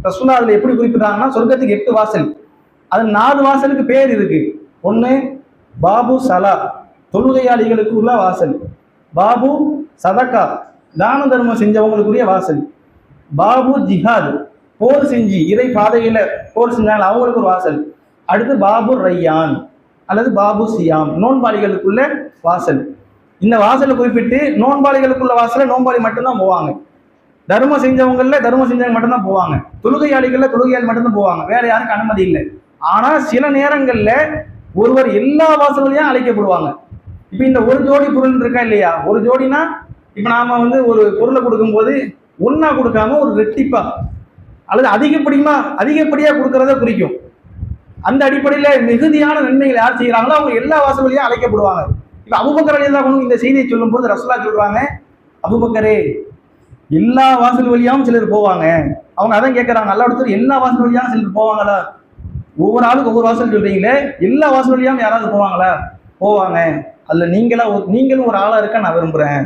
ரசூலா அதுல எப்படி குறிப்பிட்டாங்கன்னா, சொர்க்கத்துக்கு 8 வாசல், அது 4 வாசலுக்கு பேர் இருக்கு. ஒண்ணு பாபு சலா, தொழுகையாளிகளுக்கு உள்ள வாசல். பாபு சதக்கா, தான தர்மம் செஞ்சவங்களுக்குரிய வாசல். பாபு ஜிஹாத், போர் செஞ்சு இறை பாதையில போர் செஞ்சாங்க அவங்களுக்கு ஒரு வாசல். அடுத்து பாபு ரையான் அல்லது பாபு சியாம், நோன்பாளிகளுக்குள்ள வாசல். இந்த வாசலை குறிப்பிட்டு நோன்பாளிகளுக்குள்ள வாசல நோன்பாளி மட்டும்தான் போவாங்க. தர்மம் செஞ்சவங்கல்ல தர்மம் செஞ்சவங்க மட்டும்தான் போவாங்க. தொழுகையாளிகள்ல தொழுகையாளி மட்டும்தான் போவாங்க, வேற யாருக்கும் அனுமதி இல்லை. ஆனா சில நேரங்கள்ல ஒருவர் எல்லா வாசல்களையும் அழைக்கப்படுவாங்க. இப்ப இந்த ஒரு ஜோடி பொருள் இருக்கா இல்லையா, ஒரு ஜோடினா இப்ப நாம ஒரு பொருளை கொடுக்கும் போது ஒன்னா கொடுக்காம ஒரு ரெட்டிப்பா அல்லது அதிகப்படியா கொடுக்கறத குறிக்கும். அந்த அடிப்படையில மிகுதியான நன்மைகள் யார் செய்யறாங்களோ அவங்க எல்லா வாசல்களையும் அழைக்கப்படுவாங்க. இப்ப அபூபக்கர் ரலியல்லாஹு இந்த செய்தியை சொல்லும் போது ரசூலா சொல்றாங்க, அபூபக்கரே எல்லா வாசல் வழியாவும் சிலர் போவாங்க. அவங்க அதான் கேட்கறாங்க, நல்லா எடுத்து எல்லா வாசல் வழியாவும் சிலர் போவாங்களா? ஒவ்வொரு ஆளுக்கு ஒவ்வொரு வாசல் சொல்றீங்களே, எல்லா வாசல் வழியாவும் யாராவது போவாங்களா? போவாங்க. அதுல நீங்களும் ஒரு ஆளா இருக்க நான் விரும்புறேன்.